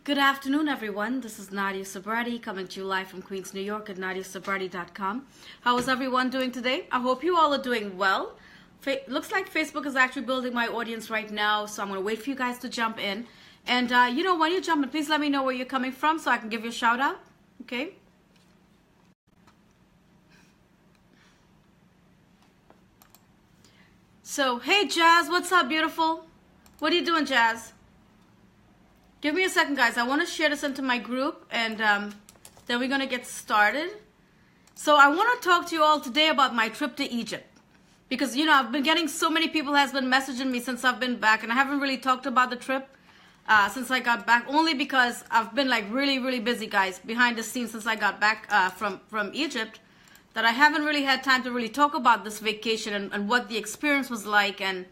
Good afternoon, everyone. This is Nadia Sabrati coming to you live from Queens, New York at nadiasabrati.com. How is everyone doing today? I hope you all are doing well. Looks like Facebook is actually building my audience right now, so I'm going to wait for you guys to jump in. And, when you jump in, please let me know where you're coming from so I can give you a shout out. Okay? So, hey, Jazz, what's up, beautiful? What are you doing, Jazz? Give me a second, guys. I want to share this into my group, and then we're going to get started. So I want to talk to you all today about my trip to Egypt. Because, I've been getting so many people has been messaging me since I've been back, and I haven't really talked about the trip since I got back, only because I've been like really, really busy, guys, behind the scenes since I got back from Egypt, that I haven't really had time to really talk about this vacation and what the experience was like and,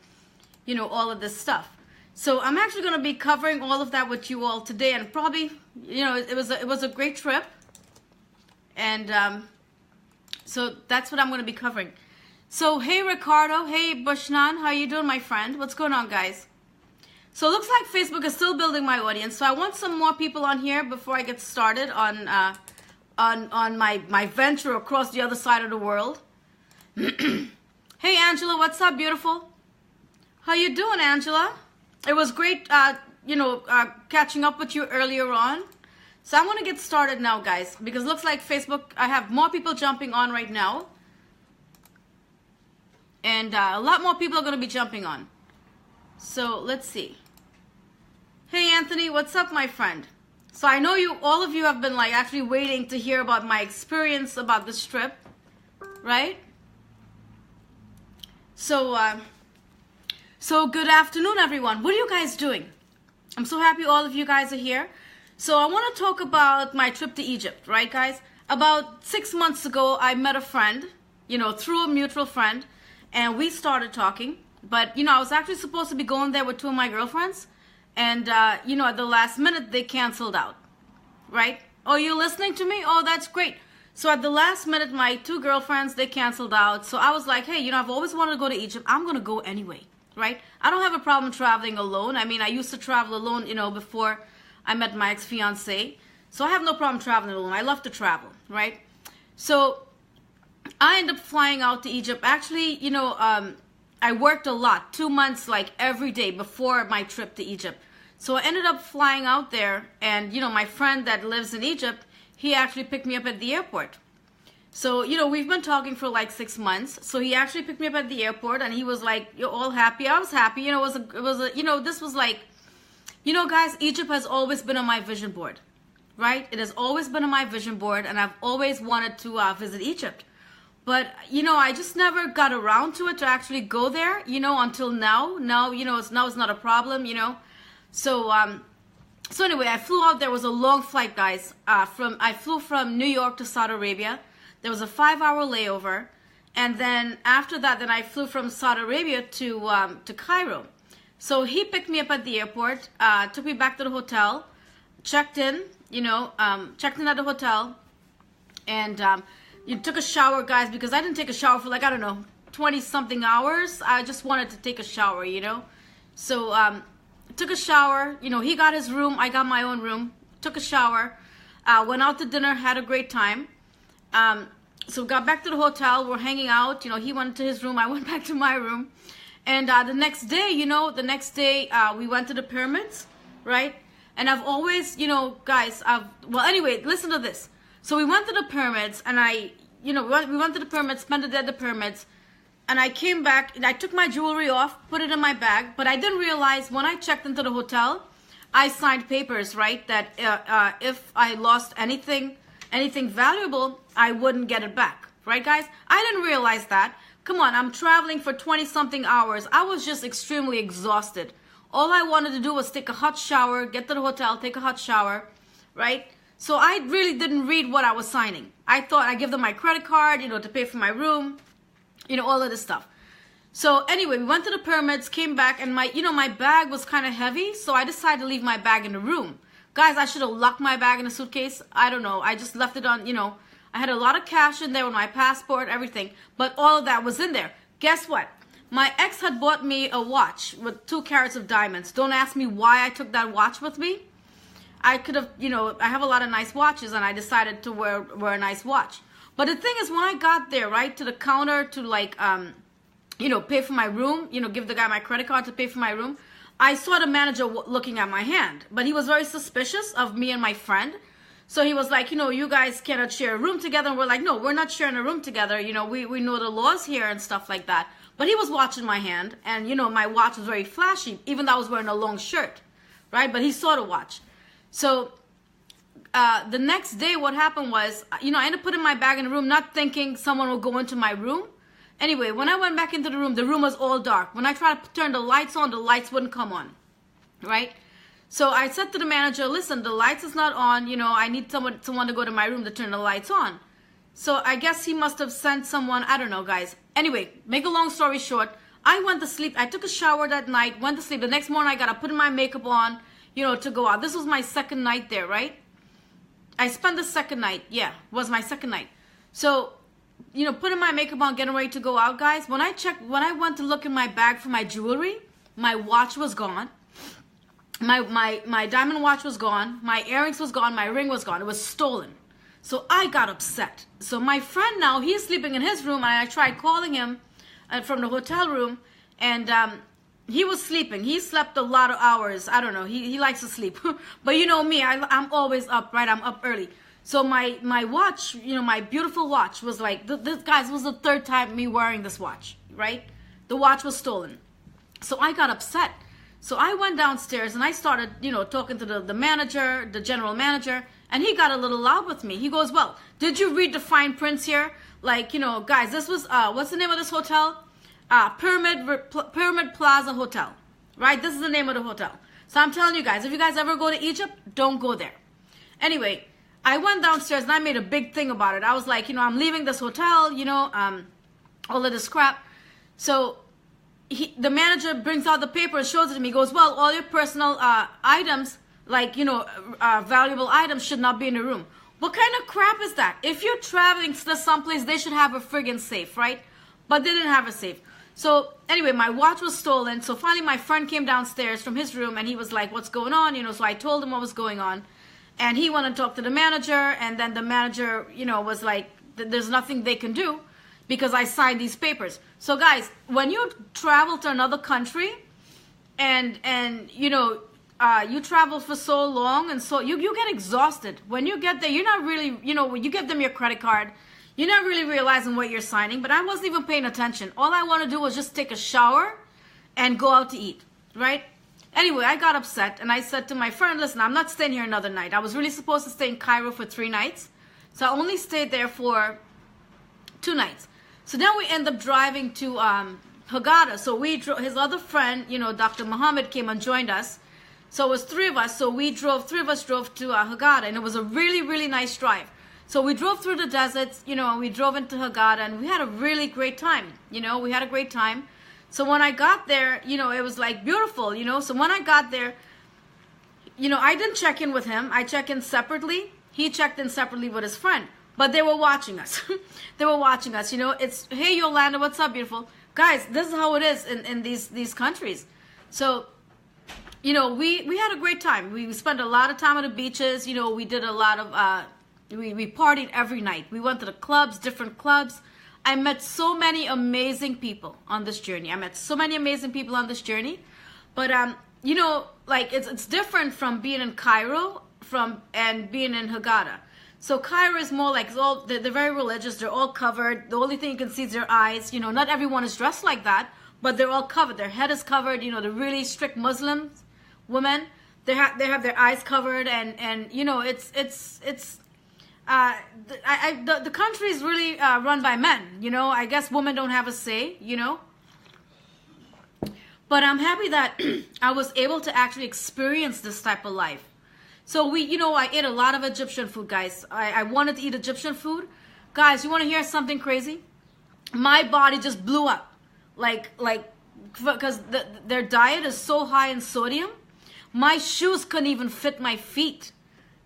all of this stuff. So I'm actually going to be covering all of that with you all today, and probably, it was a great trip, and so that's what I'm going to be covering. So hey Ricardo, hey Bushnan, how you doing, my friend? What's going on, guys? So it looks like Facebook is still building my audience, so I want some more people on here before I get started on my venture across the other side of the world. Hey Angela, what's up, beautiful? How you doing, Angela? It was great, catching up with you earlier on. So I want to get started now, guys, because it looks like Facebook, I have more people jumping on right now. And a lot more people are going to be jumping on. So let's see. Hey, Anthony, what's up, my friend? So I know all of you have been like actually waiting to hear about my experience about this trip, right? So good afternoon, everyone. What are you guys doing? I'm so happy all of you guys are here. So I want to talk about my trip to Egypt, right, guys? About 6 months ago, I met a friend, through a mutual friend, and we started talking. But, I was actually supposed to be going there with two of my girlfriends, and, at the last minute, they canceled out, right? Oh, you're listening to me? Oh, that's great. So at the last minute, my two girlfriends, they canceled out. So I was like, hey, I've always wanted to go to Egypt. I'm going to go anyway. Right? I don't have a problem traveling alone. I mean, I used to travel alone, before I met my ex-fiance. So I have no problem traveling alone. I love to travel, right? So I ended up flying out to Egypt. Actually, I worked a lot, 2 months, like every day before my trip to Egypt. So I ended up flying out there, and, my friend that lives in Egypt, he actually picked me up at the airport. So, we've been talking for like 6 months. So he actually picked me up at the airport, and he was like, you're all happy. I was happy. This was like, guys, Egypt has always been on my vision board, right? It has always been on my vision board, and I've always wanted to visit Egypt. But, I just never got around to it to actually go there, until now. Now, it's not a problem, So anyway, I flew out. There was a long flight, guys. I flew from New York to Saudi Arabia. There was a 5-hour layover, and then after that, then I flew from Saudi Arabia to Cairo. So he picked me up at the airport, took me back to the hotel, checked in at the hotel, and took a shower, guys, because I didn't take a shower for 20-something hours. I just wanted to take a shower, So took a shower. He got his room, I got my own room. Took a shower, went out to dinner, had a great time. So got back to the hotel, we're hanging out, he went to his room, I went back to my room, and the next day, we went to the pyramids, right? And I've always, guys, anyway, listen to this. So we went to the pyramids, and we went to the pyramids, spent the day at the pyramids, and I came back, and I took my jewelry off, put it in my bag, but I didn't realize when I checked into the hotel, I signed papers, right, that if I lost anything valuable, I wouldn't get it back. Right, guys? I didn't realize that. Come on, I'm traveling for 20-something hours. I was just extremely exhausted. All I wanted to do was take a hot shower, get to the hotel, take a hot shower, right? So I really didn't read what I was signing. I thought I'd give them my credit card, to pay for my room, all of this stuff. So anyway, we went to the pyramids, came back, and my bag was kind of heavy, so I decided to leave my bag in the room. Guys, I should have locked my bag in a suitcase. I don't know. I just left it on, I had a lot of cash in there with my passport, everything. But all of that was in there. Guess what? My ex had bought me a watch with 2 carats of diamonds. Don't ask me why I took that watch with me. I could have, you know, I have a lot of nice watches, and I decided to wear a nice watch. But the thing is, when I got there, right, to the counter to like, you know, pay for my room, you know, give the guy my credit card to pay for my room, I saw the manager looking at my hand, but he was very suspicious of me and my friend. So he was like, you know, you guys cannot share a room together. And we're like, no, we're not sharing a room together. You know, we know the laws here and stuff like that. But he was watching my hand, and, you know, my watch was very flashy, even though I was wearing a long shirt, right? But he saw the watch. So the next day, what happened was, you know, I ended up putting my bag in the room, not thinking someone would go into my room. Anyway, when I went back into the room was all dark. When I tried to turn the lights on, the lights wouldn't come on, right? So I said to the manager, listen, the lights is not on. You know, I need someone to go to my room to turn the lights on. So I guess he must have sent someone. I don't know, guys. Anyway, make a long story short, I went to sleep. I took a shower that night, went to sleep. The next morning, I got to put my makeup on, you know, to go out. This was my second night there, right? I spent the second night. Yeah, was my second night. So, you know, putting my makeup on, getting ready to go out, guys. When I went to look in my bag for my jewelry, my watch was gone. My diamond watch was gone. My earrings was gone. My ring was gone. It was stolen. So I got upset. So my friend now, he's sleeping in his room, and I tried calling him from the hotel room, and he was sleeping. He slept a lot of hours. I don't know. He likes to sleep. But you know me, I'm always up, right? I'm up early. So my watch, you know, my beautiful watch was like, this, guys, was the third time me wearing this watch, right? The watch was stolen. So I got upset. So I went downstairs and I started, you know, talking to the manager, the general manager, and he got a little loud with me. He goes, well, did you read the fine prints here? Like, you know, guys, this was, what's the name of this hotel? Pyramid Plaza Hotel, right? This is the name of the hotel. So I'm telling you guys, if you guys ever go to Egypt, don't go there. Anyway, I went downstairs and I made a big thing about it. I was like, you know, I'm leaving this hotel, you know, all of this crap. So the manager brings out the paper and shows it to me. He goes, well, all your personal items, like, you know, valuable items should not be in the room. What kind of crap is that? If you're traveling to someplace, they should have a friggin' safe, right? But they didn't have a safe. So anyway, my watch was stolen. So finally my friend came downstairs from his room and he was like, what's going on? You know, so I told him what was going on. And he went and talked to the manager. And then the manager, you know, was like, there's nothing they can do because I signed these papers. So guys, when you travel to another country and you know, you travel for so long and so you get exhausted. When you get there, you're not really, you know, when you give them your credit card, you're not really realizing what you're signing. But I wasn't even paying attention. All I want to do was just take a shower and go out to eat, right? Anyway, I got upset and I said to my friend, listen, I'm not staying here another night. I was really supposed to stay in Cairo for 3 nights. So I only stayed there for 2 nights. So then we end up driving to Hurghada. So his other friend, you know, Dr. Muhammad came and joined us. So it was 3 of us. So 3 of us drove to Hurghada, and it was a really, really nice drive. So we drove through the deserts, you know, and we drove into Hurghada, and we had a really great time. You know, we had a great time. So when I got there, you know, it was like beautiful, you know. So when I got there, you know, I didn't check in with him. I checked in separately. He checked in separately with his friend. But they were watching us. They were watching us, you know. It's, hey, Yolanda, what's up, beautiful? Guys, this is how it is in these countries. So, you know, we had a great time. We spent a lot of time on the beaches. You know, we did a lot of, we partied every night. We went to the clubs, different clubs. I met so many amazing people on this journey. But, you know, like, it's different from being in Cairo and being in Hurghada. So Cairo is more like, they're very religious. They're all covered. The only thing you can see is their eyes. You know, not everyone is dressed like that, but they're all covered. Their head is covered. You know, the really strict Muslims, women, they have their eyes covered, and you know, the country is really run by men. You know, I guess women don't have a say. You know, but I'm happy that I was able to actually experience this type of life. So you know, I ate a lot of Egyptian food, guys. I wanted to eat Egyptian food. Guys, you want to hear something crazy? My body just blew up. Like, because their diet is so high in sodium. My shoes couldn't even fit my feet.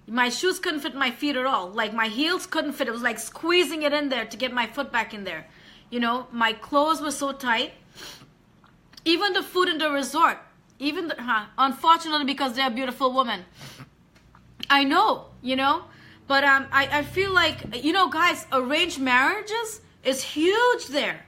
My shoes couldn't fit my feet at all. Like, my heels couldn't fit. It was like squeezing it in there to get my foot back in there. You know, my clothes were so tight. Even the food in the resort, unfortunately, because they're a beautiful woman, I know, but I feel like, guys, arranged marriages is huge there.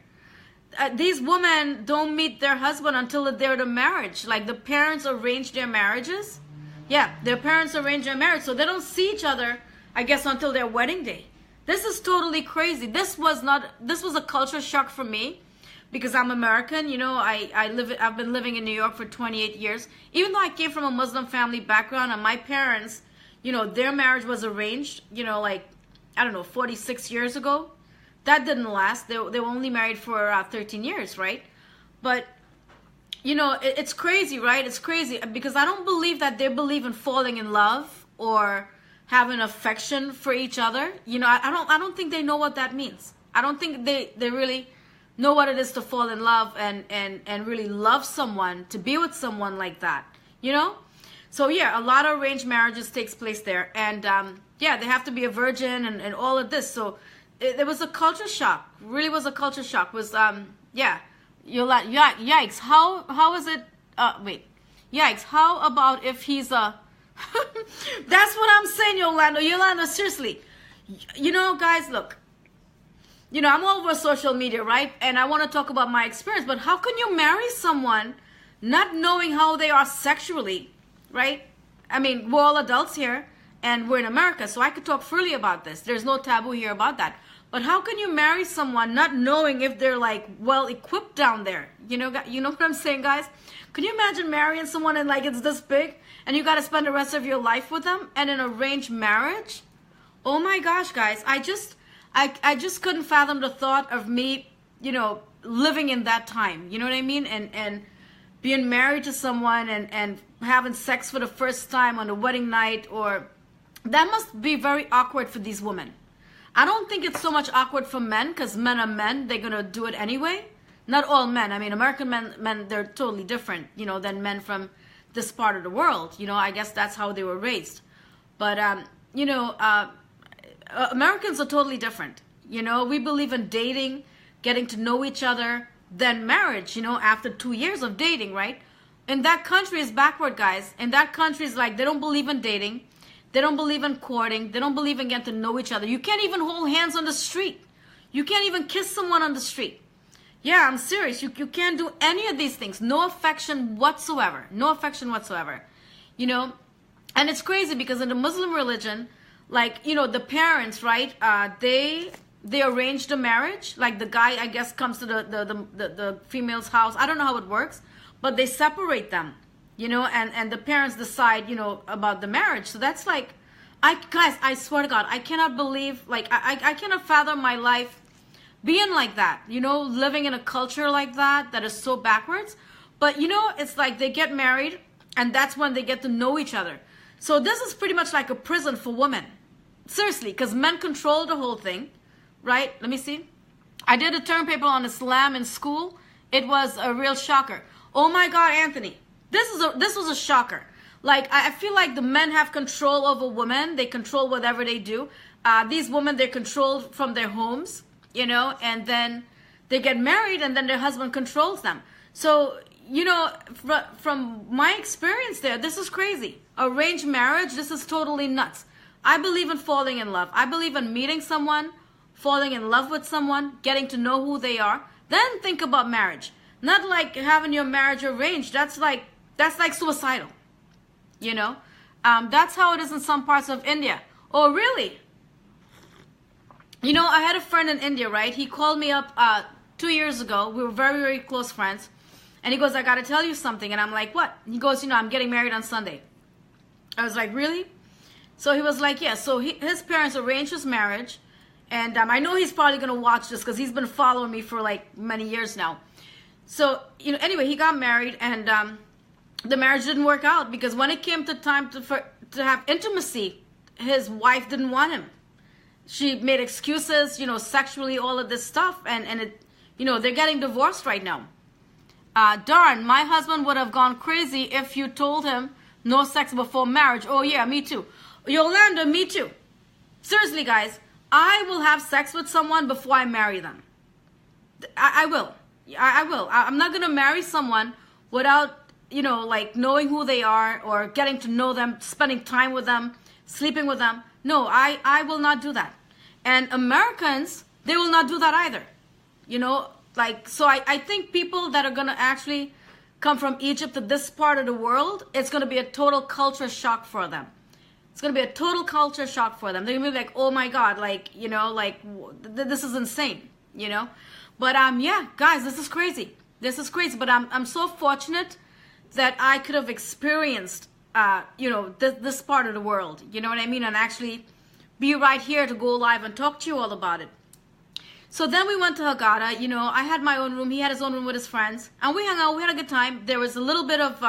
These women don't meet their husband until they're in a marriage. Like the parents arrange their marriages. Yeah, their parents arrange their marriage, so they don't see each other, I guess, until their wedding day. This is totally crazy. This was a culture shock for me, because I'm American. I've been living in New York for 28 years. Even though I came from a Muslim family background, and my parents, their marriage was arranged, like, I don't know, 46 years ago. That didn't last. They were only married for 13 years, right? But, it's crazy, right? It's crazy because I don't believe that they believe in falling in love or having affection for each other. I don't think they know what that means. I don't think they really know what it is to fall in love and really love someone, to be with someone like that, So yeah, a lot of arranged marriages takes place there. And yeah, they have to be a virgin and all of this. So it was a culture shock. Really was a culture shock. Was yeah. Yikes. How is it yikes. How about if he's a that's what I'm saying, Yolanda, seriously. Guys, look. I'm all over social media, right? And I want to talk about my experience, but how can you marry someone not knowing how they are sexually, right? I mean, we're all adults here and we're in America, so I could talk freely about this. There's no taboo here about that. But how can you marry someone not knowing if they're like well equipped down there? You know what I'm saying, guys? Can you imagine marrying someone and like it's this big and you got to spend the rest of your life with them and an arranged marriage? Oh my gosh, guys, I just couldn't fathom the thought of me, living in that time. You know what I mean? And being married to someone and having sex for the first time on the wedding night, or that must be very awkward for these women. I don't think it's so much awkward for men, because men are men. They're going to do it anyway. Not all men. I mean, American men, they're totally different, than men from this part of the world. I guess that's how they were raised. But, Americans are totally different. We believe in dating, getting to know each other, then marriage, after 2 years of dating, right? In that country is backward, guys. In that country is like, they don't believe in dating. They don't believe in courting. They don't believe in getting to know each other. You can't even hold hands on the street. You can't even kiss someone on the street. Yeah, I'm serious. You can't do any of these things. No affection whatsoever. No affection whatsoever. And it's crazy because in the Muslim religion, like, the parents, right, they arrange the marriage. Like the guy, I guess, comes to the female's house. I don't know how it works, but they separate them, and the parents decide, about the marriage. So that's like, guys, I swear to God, I cannot believe, like, I cannot fathom my life being like that, living in a culture like that is so backwards. But, it's like they get married and that's when they get to know each other. So this is pretty much like a prison for women. Seriously, because men control the whole thing, right? Let me see. I did a term paper on Islam in school. It was a real shocker. Oh my God, Anthony, this was a shocker. Like, I feel like the men have control over women. They control whatever they do. These women, they're controlled from their homes, and then they get married and then their husband controls them. So, from my experience there, this is crazy. Arranged marriage, this is totally nuts. I believe in falling in love. I believe in meeting someone, falling in love with someone, getting to know who they are. Then think about marriage. Not like having your marriage arranged. That's like suicidal. That's how it is in some parts of India. Oh, really? I had a friend in India, right? He called me up 2 years ago. We were very, very close friends. And he goes, I got to tell you something. And I'm like, what? He goes, I'm getting married on Sunday. I was like, really? So he was like, yeah. So his parents arranged his marriage. And I know he's probably going to watch this because he's been following me for like many years now. So, anyway, he got married and the marriage didn't work out because when it came to time to have intimacy, his wife didn't want him. She made excuses, sexually, all of this stuff. And it, they're getting divorced right now. Darn, my husband would have gone crazy if you told him no sex before marriage. Oh, yeah, me too. Yolanda, me too. Seriously, guys, I will have sex with someone before I marry them. I will. I will. I'm not going to marry someone without like knowing who they are or getting to know them, spending time with them, sleeping with them. No, I will not do that. And Americans, they will not do that either. So I think people that are going to actually come from Egypt to this part of the world, it's going to be a total culture shock for them. It's going to be a total culture shock for them. They're going to be like, oh my God, this is insane, But yeah, guys, this is crazy. This is crazy. But I'm so fortunate that I could have experienced, this part of the world, you know what I mean? And actually be right here to go live and talk to you all about it. So then we went to Hurghada. I had my own room. He had his own room with his friends. And we hung out. We had a good time. There was a little bit of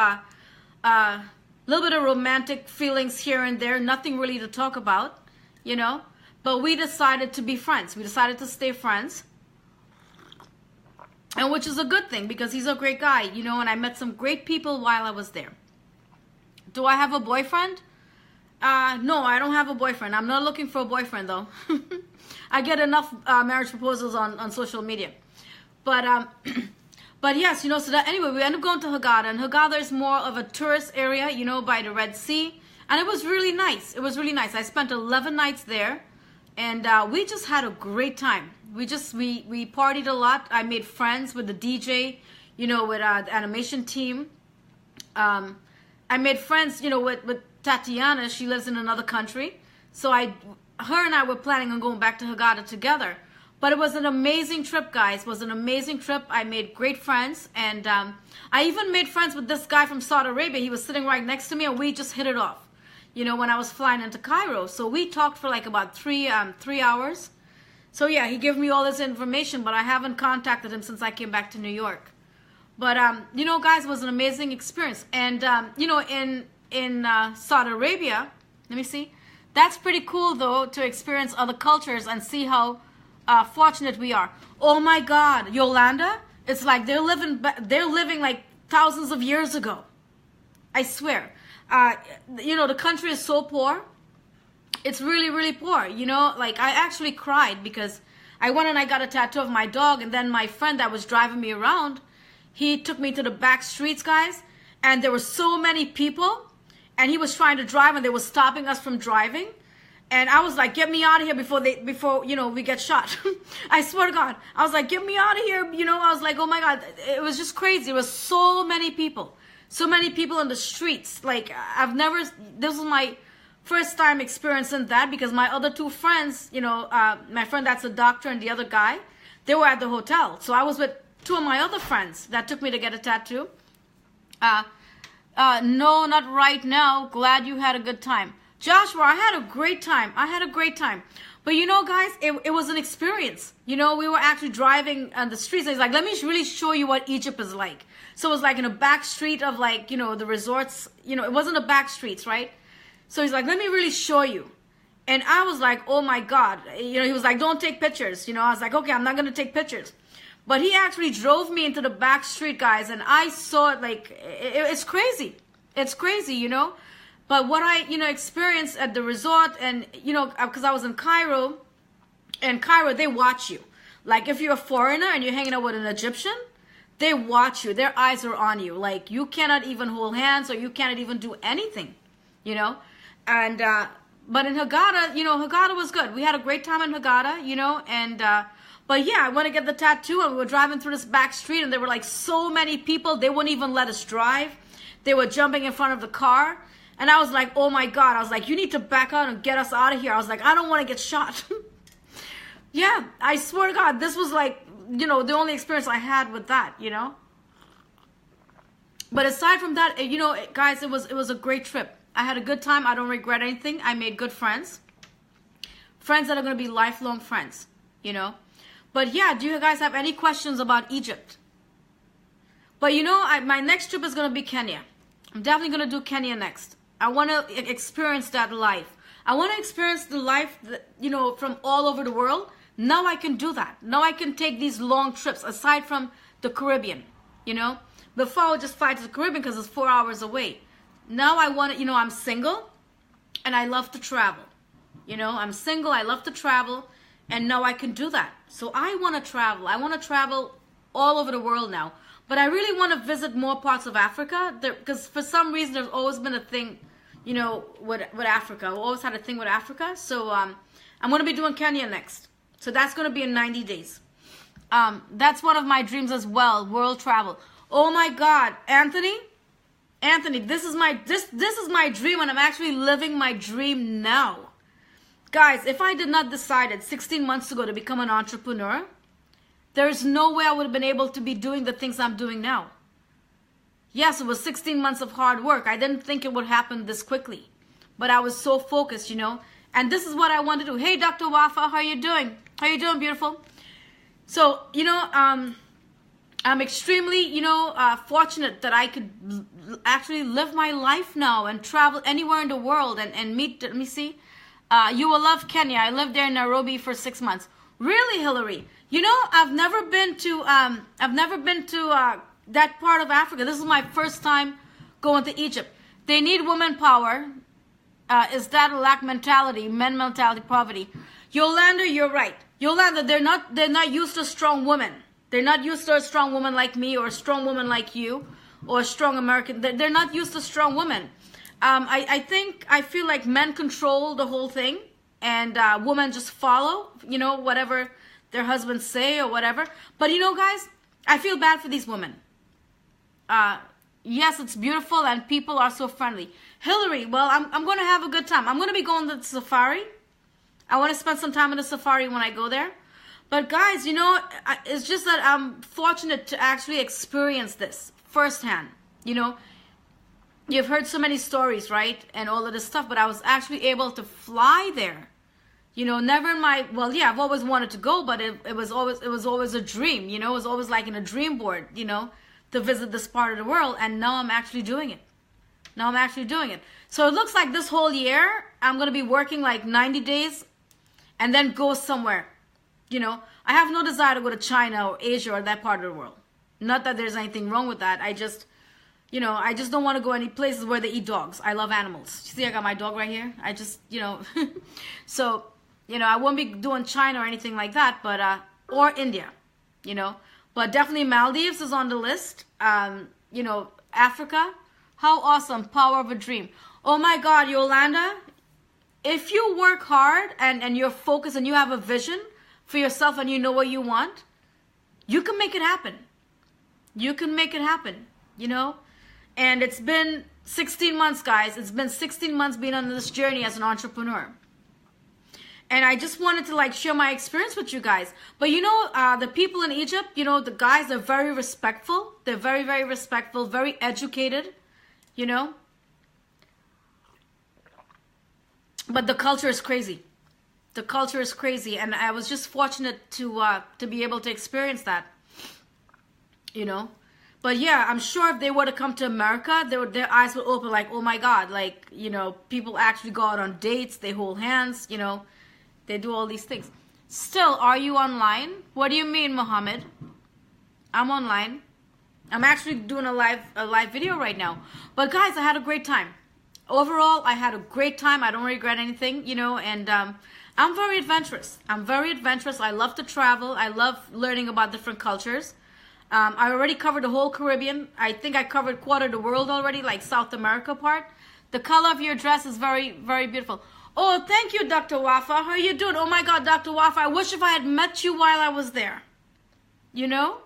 romantic feelings here and there. Nothing really to talk about, But we decided to be friends. We decided to stay friends. And which is a good thing because he's a great guy, and I met some great people while I was there. Do I have a boyfriend? No, I don't have a boyfriend. I'm not looking for a boyfriend, though. I get enough marriage proposals on social media. But but yes, so that anyway, we ended up going to Hurghada. And Hurghada is more of a tourist area, by the Red Sea. And it was really nice. It was really nice. I spent 11 nights there. And we just had a great time. We partied a lot. I made friends with the DJ, with the animation team. I made friends, with Tatiana. She lives in another country. So her and I were planning on going back to Hurghada together. But it was an amazing trip, guys. It was an amazing trip. I made great friends. And I even made friends with this guy from Saudi Arabia. He was sitting right next to me, and we just hit it off, when I was flying into Cairo. So we talked for like about 3 hours. So yeah, he gave me all this information, but I haven't contacted him since I came back to New York. But, guys, it was an amazing experience. And, in Saudi Arabia, let me see. That's pretty cool, though, to experience other cultures and see how fortunate we are. Oh, my God, Yolanda, it's like they're living like thousands of years ago. I swear. The country is so poor. It's really, really poor. I actually cried because I went and I got a tattoo of my dog, and then my friend that was driving me around, he took me to the back streets, guys, and there were so many people, and he was trying to drive, and they were stopping us from driving, and I was like, get me out of here before we get shot. I swear to God. I was like, get me out of here. I was like, oh my God. It was just crazy. It was so many people. So many people in the streets. Like, this was my first time experiencing that because my other two friends, my friend that's a doctor and the other guy, they were at the hotel. So I was with two of my other friends that took me to get a tattoo. No, not right now. Glad you had a good time. Joshua, I had a great time. But guys, it was an experience. We were actually driving on the streets. And he's like, let me really show you what Egypt is like. So it was like in a back street of the resorts. It wasn't a back streets, right? So he's like, let me really show you. And I was like, oh my God. He was like, don't take pictures. I was like, okay, I'm not going to take pictures. But he actually drove me into the back street, guys. And I saw it it's crazy. It's crazy, But what I, experienced at the resort and, because I was in Cairo. In Cairo, they watch you. Like if you're a foreigner and you're hanging out with an Egyptian, they watch you. Their eyes are on you. Like you cannot even hold hands or you cannot even do anything, And, but in Hurghada, Hurghada was good. We had a great time in Hurghada, and, but yeah, I went to get the tattoo and we were driving through this back street and there were like so many people. They wouldn't even let us drive. They were jumping in front of the car. And I was like, oh my God. I was like, you need to back out and get us out of here. I was like, I don't want to get shot. Yeah, I swear to God, this was like, the only experience I had with that, But aside from that, guys, it was a great trip. I had a good time. I don't regret anything. I made good friends. Friends that are going to be lifelong friends, But yeah, do you guys have any questions about Egypt? But my next trip is going to be Kenya. I'm definitely going to do Kenya next. I want to experience that life. I want to experience the life, from all over the world. Now I can do that. Now I can take these long trips aside from the Caribbean, Before I would just fly to the Caribbean because it's 4 hours away. Now I want to, I'm single and I love to travel. I'm single, I love to travel, and now I can do that. So I want to travel. I want to travel all over the world now. But I really want to visit more parts of Africa because for some reason there's always been a thing, you know, with Africa. We always had a thing with Africa. So I'm going to be doing Kenya next. So that's going to be in 90 days. That's one of my dreams as well, world travel. Oh my God, Anthony, this is my dream, and I'm actually living my dream now. Guys, if I did not decide 16 months ago to become an entrepreneur, there's no way I would have been able to be doing the things I'm doing now. Yes, it was 16 months of hard work. I didn't think it would happen this quickly, but I was so focused, you know, and this is what I want to do. Hey, Dr. Wafa, how you doing? How you doing, beautiful? So, you know, I'm extremely, you know, fortunate that I could actually live my life now and travel anywhere in the world and meet, let me see. You will love Kenya. I lived there in Nairobi for 6 months. Really, Hillary? You know, I've never been to that part of Africa. This is my first time going to Egypt. They need woman power. Is that a lack mentality, men mentality, poverty? Yolanda, you're right. Yolanda, they're not used to strong women. They're not used to a strong woman like me or a strong woman like you or a strong American. They're not used to strong women. I feel like men control the whole thing and women just follow, you know, whatever their husbands say or whatever. But you know, guys, I feel bad for these women. Yes, it's beautiful and people are so friendly. Hillary, well, I'm going to have a good time. I'm going to be going to the safari. I want to spend some time in the safari when I go there. But guys, you know, it's just that I'm fortunate to actually experience this firsthand. You know, you've heard so many stories, right? And all of this stuff, but I was actually able to fly there. You know, never in my, well, yeah, I've always wanted to go, but it was always a dream, you know, it was always like in a dream board, you know, to visit this part of the world. And now I'm actually doing it. So it looks like this whole year, I'm going to be working like 90 days and then go somewhere. You know, I have no desire to go to China or Asia or that part of the world. Not that there's anything wrong with that. I just don't want to go any places where they eat dogs. I love animals. You see, I got my dog right here. I just, you know, so, you know, I won't be doing China or anything like that, but, or India, you know, but definitely Maldives is on the list. You know, Africa, how awesome, power of a dream. Oh my God, Yolanda, if you work hard and you're focused and you have a vision for yourself and you know what you want, you can make it happen. You can make it happen, you know? And it's been 16 months, guys. It's been 16 months being on this journey as an entrepreneur. And I just wanted to like share my experience with you guys. But you know, the people in Egypt, you know, the guys are very respectful. They're very, very respectful, very educated, you know? But the culture is crazy. The culture is crazy, and I was just fortunate to be able to experience that, you know. But yeah, I'm sure if they were to come to America, their eyes would open like, oh my God, like, you know, people actually go out on dates, they hold hands, you know, they do all these things. Still, are you online? What do you mean, Mohammed? I'm online. I'm actually doing a live video right now. But guys, I had a great time. Overall, I had a great time. I don't regret anything, you know, and I'm very adventurous. I love to travel. I love learning about different cultures. I already covered the whole Caribbean. I think I covered quarter of the world already, like South America part. The color of your dress is very, very beautiful. Oh, thank you, Dr. Wafa. How are you doing? Oh my God, Dr. Wafa, I wish if I had met you while I was there. You know?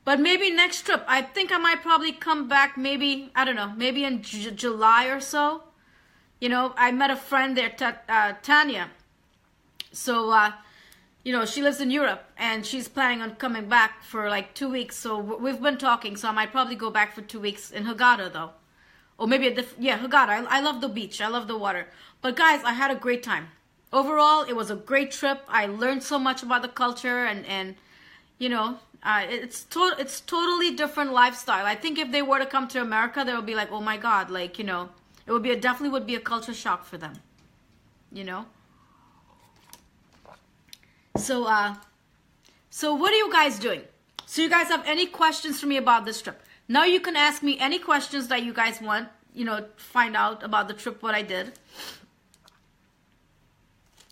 But maybe next trip. I think I might probably come back maybe, I don't know, maybe in July or so. You know, I met a friend there, Tanya. So, you know, she lives in Europe and she's planning on coming back for like 2 weeks. So we've been talking. So I might probably go back for 2 weeks in Hurghada though. Or maybe Hurghada. I love the beach. I love the water. But guys, I had a great time. Overall, it was a great trip. I learned so much about the culture and you know, it's totally different lifestyle. I think if they were to come to America, they would be like, oh my God, like, you know, it definitely would be a culture shock for them, you know? So what are you guys doing? So you guys have any questions for me about this trip? Now you can ask me any questions that you guys want, you know, find out about the trip, what I did.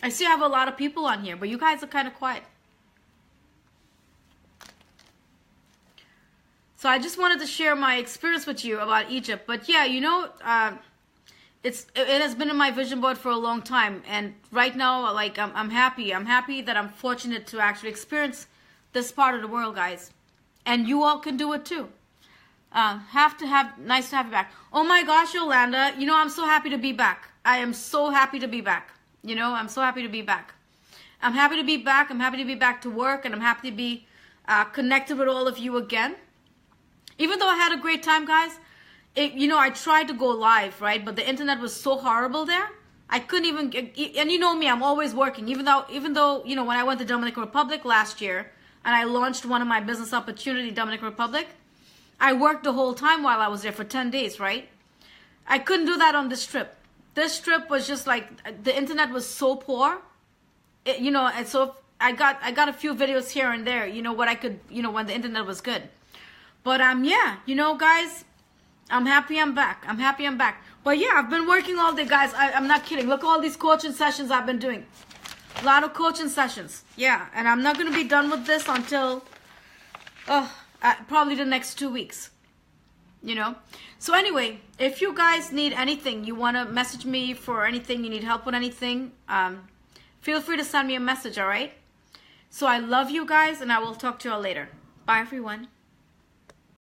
I see I have a lot of people on here, but you guys are kind of quiet. So I just wanted to share my experience with you about Egypt. But yeah, you know, it has been in my vision board for a long time, and right now, like, I'm happy. I'm happy that I'm fortunate to actually experience this part of the world, guys, and you all can do it too. Nice to have you back. Oh my gosh, Yolanda, you know, I'm so happy to be back. I am so happy to be back. You know, I'm so happy to be back. I'm happy to be back. I'm happy to be back to work, and I'm happy to be connected with all of you again. Even though I had a great time, guys, you know, I tried to go live, right? But the internet was so horrible there. I couldn't even and you know me, I'm always working. Even though, you know, when I went to Dominican Republic last year and I launched one of my business opportunity, Dominican Republic, I worked the whole time while I was there for 10 days, right? I couldn't do that on this trip. This trip was just like, the internet was so poor. You know, and so I got a few videos here and there, you know, what I could, you know, when the internet was good. But yeah, you know, guys, I'm happy I'm back. I'm happy I'm back. But yeah, I've been working all day, guys. I'm not kidding. Look at all these coaching sessions I've been doing. A lot of coaching sessions. Yeah, and I'm not going to be done with this until probably the next 2 weeks. You know? So anyway, if you guys need anything, you want to message me for anything, you need help with anything, feel free to send me a message, all right? So I love you guys, and I will talk to you all later. Bye, everyone.